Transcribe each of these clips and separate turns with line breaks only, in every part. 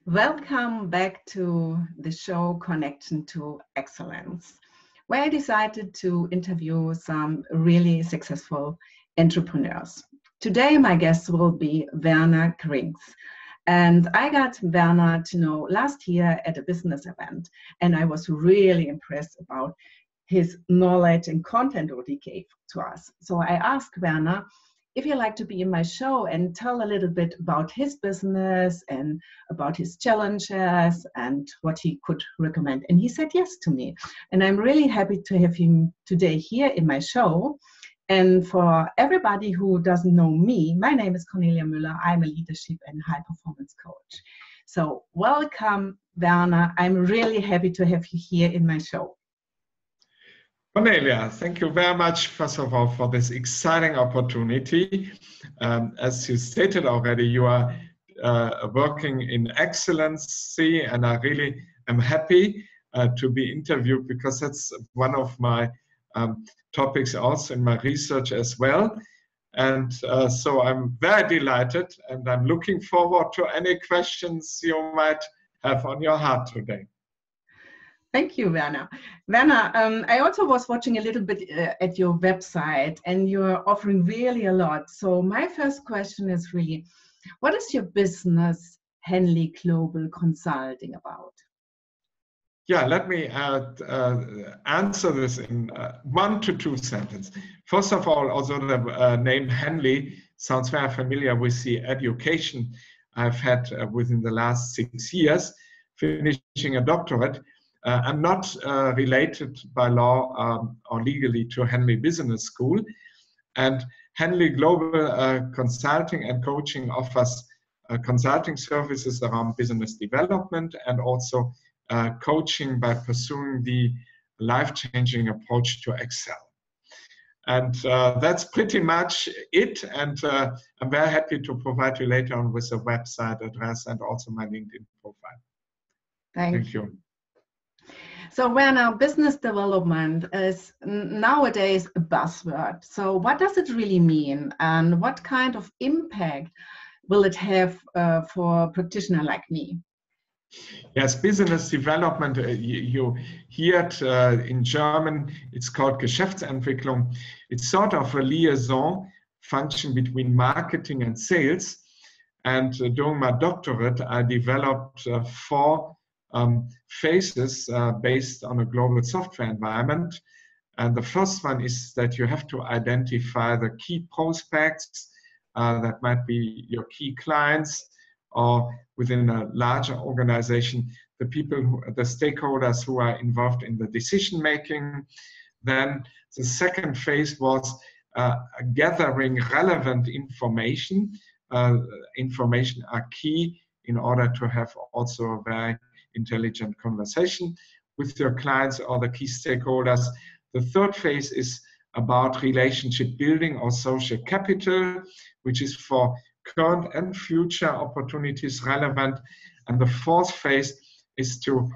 Welcome back to the show Connection to Excellence, where I decided to interview some really successful entrepreneurs. Today, my guest will be Werner Krings. And I got Werner to know last year at a business event, and I was really impressed about his knowledge and content what he gave to us. So I asked Werner if he'd like to be in my show and tell a little bit about his business and about his challenges and what he could recommend. And he said yes to me. And I'm really happy to have him today here in my show. And for everybody who doesn't know me, my name is Kornelia Müller. I'm a leadership and high performance coach. So welcome, Werner. I'm really happy to have you here in my show.
Kornelia, thank you very much, first of all, for this exciting opportunity. As you stated already, you are working in excellency, and I really am happy to be interviewed because that's one of my topics also in my research as well. And so I'm very delighted, and I'm looking forward to any questions you might have on your heart today.
Thank you, Werner. Werner, I also was watching a little bit at your website, and you're offering really a lot. So my first question is really, what is your business, Henley Global Consulting, about?
Yeah, let me answer this in 1 to 2 sentences. First of all, also the name Henley sounds very familiar with the education I've had within the last 6 years, finishing a doctorate. I'm not related by law or legally to Henley Business School, and Henley Global Consulting and Coaching offers consulting services around business development and also coaching by pursuing the life-changing approach to excel. And that's pretty much it, and I'm very happy to provide you later on with a website address and also my LinkedIn profile.
Thank you. So Werner, business development is nowadays a buzzword. So what does it really mean, and what kind of impact will it have for a practitioner like me?
Yes, business development, you hear it in German, it's called Geschäftsentwicklung. It's sort of a liaison function between marketing and sales. And during my doctorate, I developed 4 phases based on a global software environment. And the first one is that you have to identify the key prospects that might be your key clients, or within a larger organization, the people, the stakeholders who are involved in the decision making. Then the second phase was gathering relevant information. Information are key in order to have also a very intelligent conversation with your clients or the key stakeholders. The third phase is about relationship building or social capital, which is for current and future opportunities relevant. And the fourth phase is to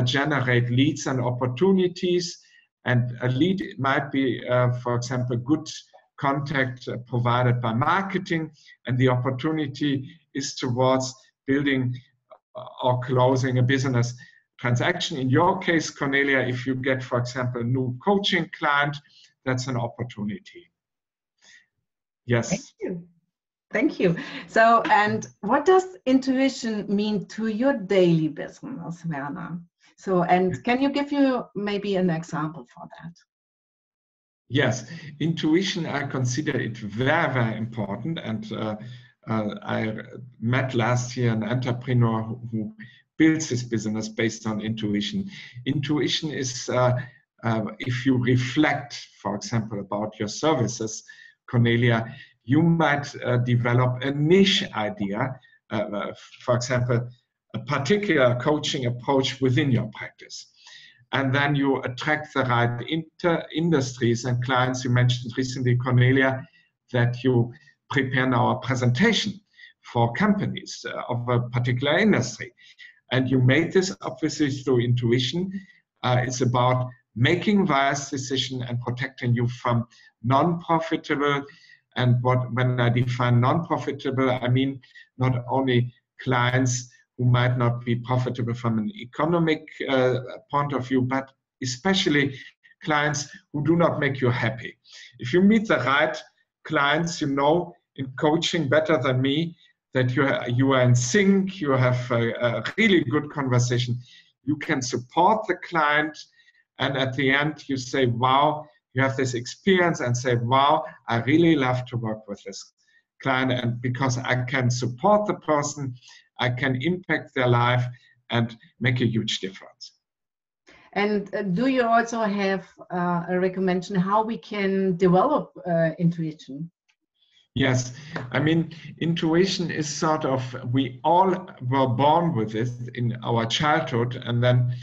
generate leads and opportunities. And a lead might be, for example, good contact provided by marketing, and the opportunity is towards building or closing a business transaction. In your case, Kornelia, if you get, for example, a new coaching client, that's an opportunity. Yes.
Thank you. Thank you. So, and what does intuition mean to your daily business, Werner? So, and can you give you maybe an example for that?
Yes, intuition, I consider it very, very important. And I met last year an entrepreneur who builds his business based on intuition. Intuition is, if you reflect, for example, about your services, Kornelia, you might develop a niche idea, for example, a particular coaching approach within your practice. And then you attract the right industries and clients. You mentioned recently, Kornelia, that you prepare now a presentation for companies of a particular industry. And you made this obviously through intuition. It's about making wise decisions and protecting you from non-profitable. And when I define non-profitable, I mean not only clients who might not be profitable from an economic point of view, but especially clients who do not make you happy. If you meet the right clients, you know in coaching better than me that you are in sync, you have a really good conversation, you can support the client, and at the end you say, wow, you have this experience, and say, wow, I really love to work with this client, and because I can support the person, I can impact their life and make a huge difference.
And do you also have a recommendation how we can develop intuition?
Yes, I mean, intuition is sort of, we all were born with it in our childhood, and then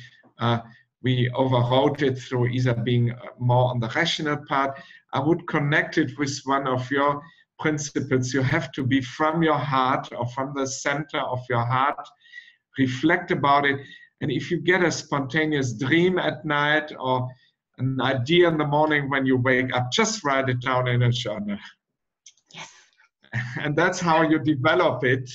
we overrode it through either being more on the rational part. I would connect it with one of your principles. You have to be from your heart, or from the center of your heart, reflect about it. And if you get a spontaneous dream at night or an idea in the morning when you wake up, just write it down in a journal.
Yes.
And that's how you develop it.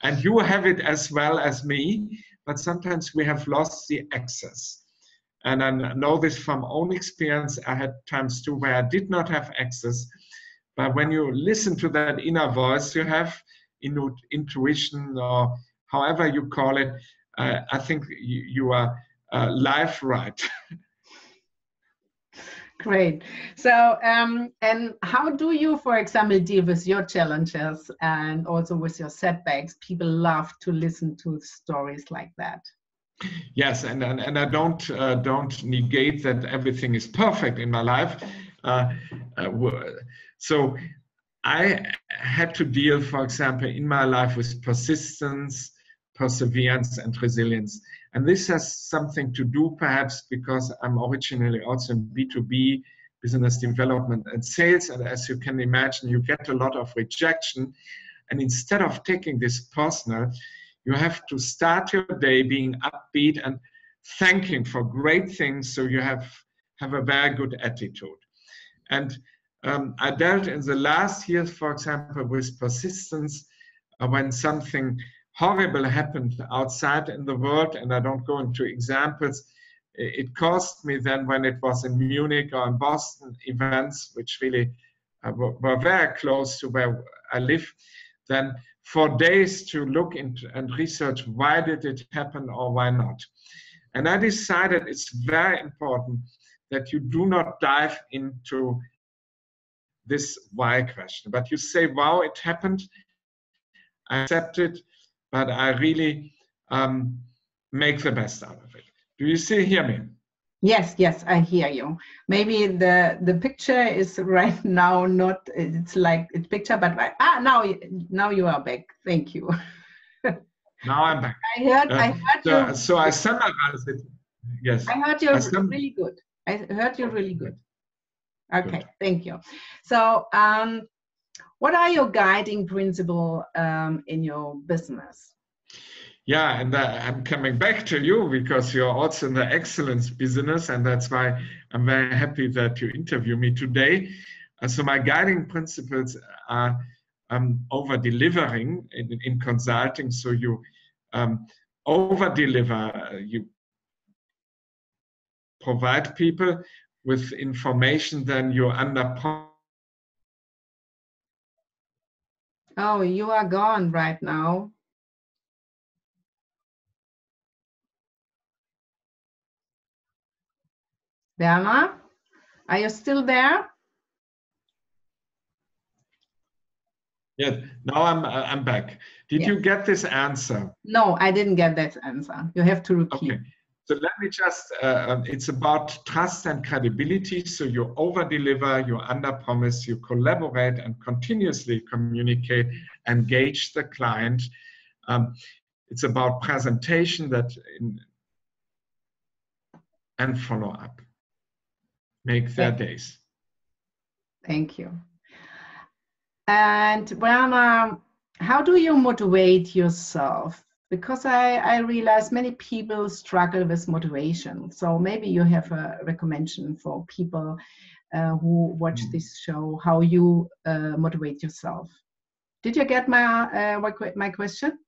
And you have it as well as me, but sometimes we have lost the access. And I know this from own experience. I had times too where I did not have access. But when you listen to that inner voice, you have intuition, or however you call it, I think you are life right.
Great. So, and how do you, for example, deal with your challenges and also with your setbacks? People love to listen to stories like that.
Yes, and I don't negate that everything is perfect in my life. So I had to deal, for example, in my life with persistence, perseverance, and resilience. And this has something to do perhaps because I'm originally also in B2B, business development and sales. And as you can imagine, you get a lot of rejection. And instead of taking this personal, you have to start your day being upbeat and thanking for great things, so you have a very good attitude. And I dealt in the last years, for example, with persistence when something horrible happened outside in the world, and I don't go into examples. It cost me then, when it was in Munich or in Boston, events which really were very close to where I live, then for days to look into and research why did it happen or why not. And I decided it's very important that you do not dive into this why question, but you say, wow, it happened, I accept it, but I really make the best out of it. Do you still hear me?
Yes, yes, I hear you. Maybe the picture is right now not, it's like it's picture, but now you are back. Thank you.
Now I'm back.
I heard you.
So I summarize it. Yes.
I heard you really good. I heard you really good. Okay, good. Thank you. So, what are your guiding principles in your business?
Yeah, and I'm coming back to you because you're also in the excellence business, and that's why I'm very happy that you interview me today. So my guiding principles are over-delivering in consulting. So you over-deliver, you provide people with information, then you under.
Oh, you are gone right now. Werner, are you still there?
Yeah, now I'm back. Did you get this answer?
No, I didn't get that answer. You have to repeat.
Okay. So let me just, it's about trust and credibility. So you over-deliver, you under-promise, you collaborate and continuously communicate, engage the client. It's about presentation and follow-up. Make their days.
Thank you. And Werner, how do you motivate yourself? Because I realize many people struggle with motivation. So maybe you have a recommendation for people who watch this show, how you motivate yourself. Did you get my question?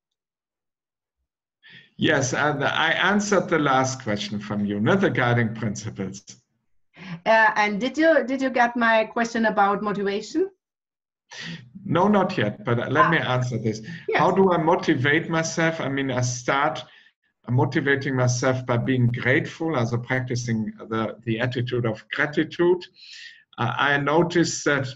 Yes, and I answered the last question from you, not the guiding principles.
And did you get my question about motivation?
No, not yet, but let me answer this.
Yes.
How do I motivate myself? I mean, I start motivating myself by being grateful, also practicing the attitude of gratitude. I noticed that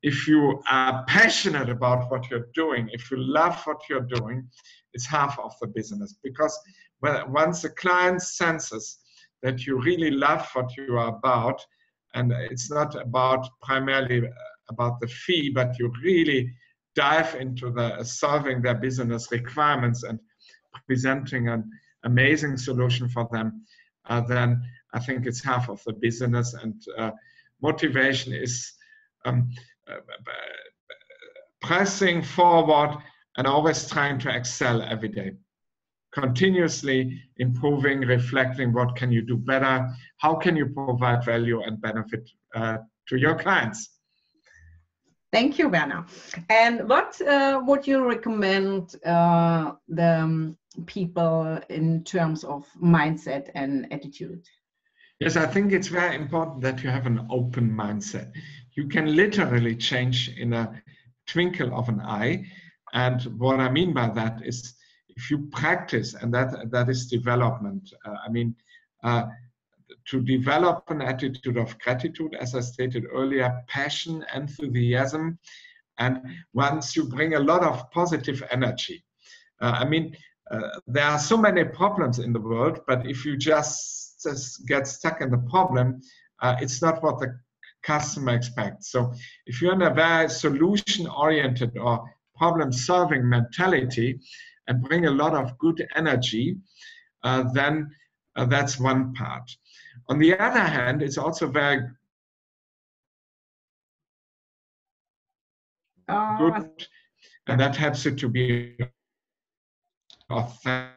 if you are passionate about what you're doing, if you love what you're doing, it's half of the business. Because once the client senses that you really love what you are about, and it's not about primarily about the fee, but you really dive into the solving their business requirements and presenting an amazing solution for them, then I think it's half of the business. And motivation is pressing forward and always trying to excel every day, continuously improving, reflecting what can you do better, how can you provide value and benefit to your clients.
Thank you, Werner. And what would you recommend the people in terms of mindset and attitude?
Yes, I think it's very important that you have an open mindset. You can literally change in a twinkle of an eye. And what I mean by that is if you practice, and that is development. To develop an attitude of gratitude, as I stated earlier, passion, enthusiasm, and once you bring a lot of positive energy. There are so many problems in the world, but if you just get stuck in the problem, it's not what the customer expects. So if you're in a very solution-oriented or problem-solving mentality and bring a lot of good energy, then that's one part. On the other hand, it's also very good, and that helps you to be authentic.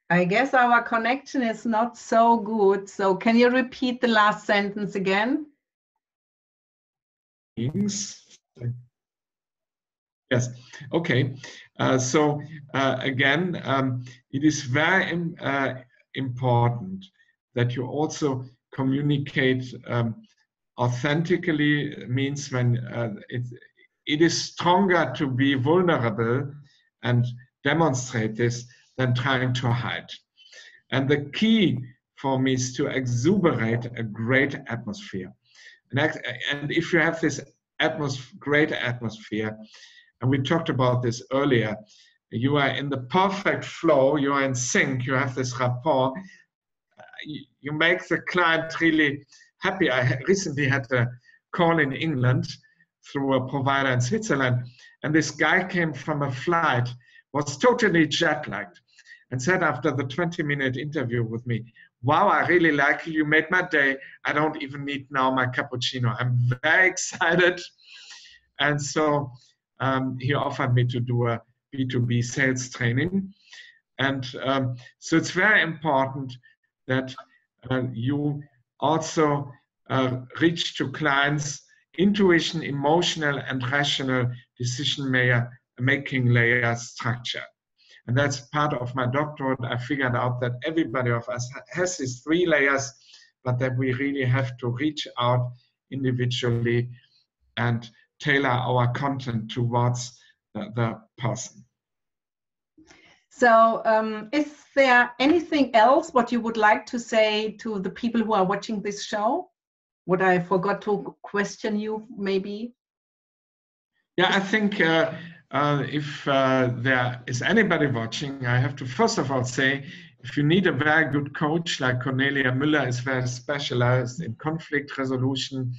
I guess our connection is not so good. So can you repeat the last sentence again?
Yes. Okay. Again, it is very important that you also communicate authentically. Means when it is stronger to be vulnerable and demonstrate this than trying to hide. And the key for me is to exuberate a great atmosphere. And if you have this great atmosphere, and we talked about this earlier, you are in the perfect flow, you are in sync, you have this rapport, you make the client really happy. I recently had a call in England through a provider in Switzerland, and this guy came from a flight, was totally jet-lagged, and said after the 20-minute interview with me, "Wow, I really like you. You made my day. I don't even need now my cappuccino. I'm very excited." And so he offered me to do a B2B sales training. And so it's very important that you also reach to clients' intuition, emotional, and rational decision-making layer structure. And that's part of my doctorate. I figured out that everybody of us has these 3 layers, but that we really have to reach out individually and tailor our content towards the person.
So is there anything else what you would like to say to the people who are watching this show? What I forgot to question you, maybe?
Yeah, I think if there is anybody watching, I have to first of all say, if you need a very good coach like Kornelia Müller is very specialized in conflict resolution,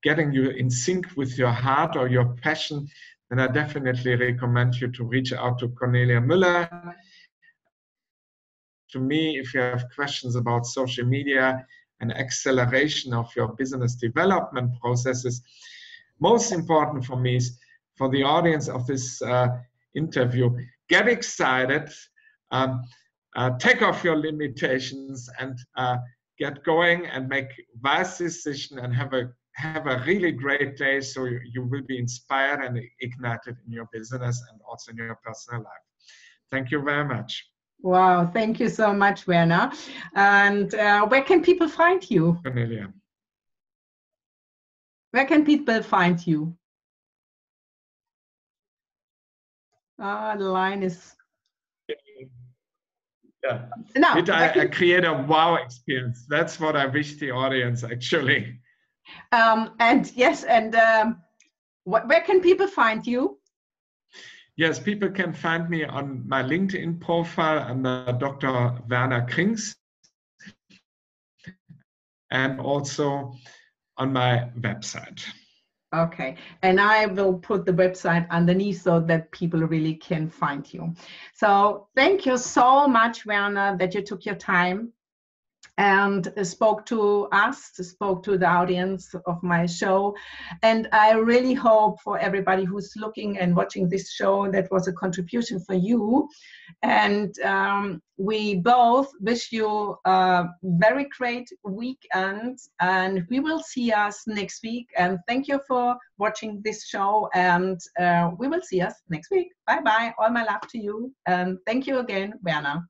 getting you in sync with your heart or your passion, then I definitely recommend you to reach out to Kornelia Müller. To me, if you have questions about social media and acceleration of your business development processes, most important for me is for the audience of this interview, get excited, take off your limitations and get going and make wise decisions and have a have a really great day, so you will be inspired and ignited in your business and also in your personal life. Thank you very much.
Wow, thank you so much, Werner. And where can people find you?
Kornelia.
Where can people find you? The line is...
Yeah.
No,
Did I create a wow experience? That's what I wish the audience actually.
And yes, and where can people find you?
Yes, people can find me on my LinkedIn profile under Dr. Werner Krings, and also on my website.
Okay, and I will put the website underneath so that people really can find you. So thank you so much, Werner, that you took your time and spoke to us, spoke to the audience of my show. And I really hope for everybody who's looking and watching this show that was a contribution for you. And we both wish you a very great weekend, and we will see us next week. And thank you for watching this show, and we will see us next week. Bye-bye. All my love to you. And thank you again, Werner.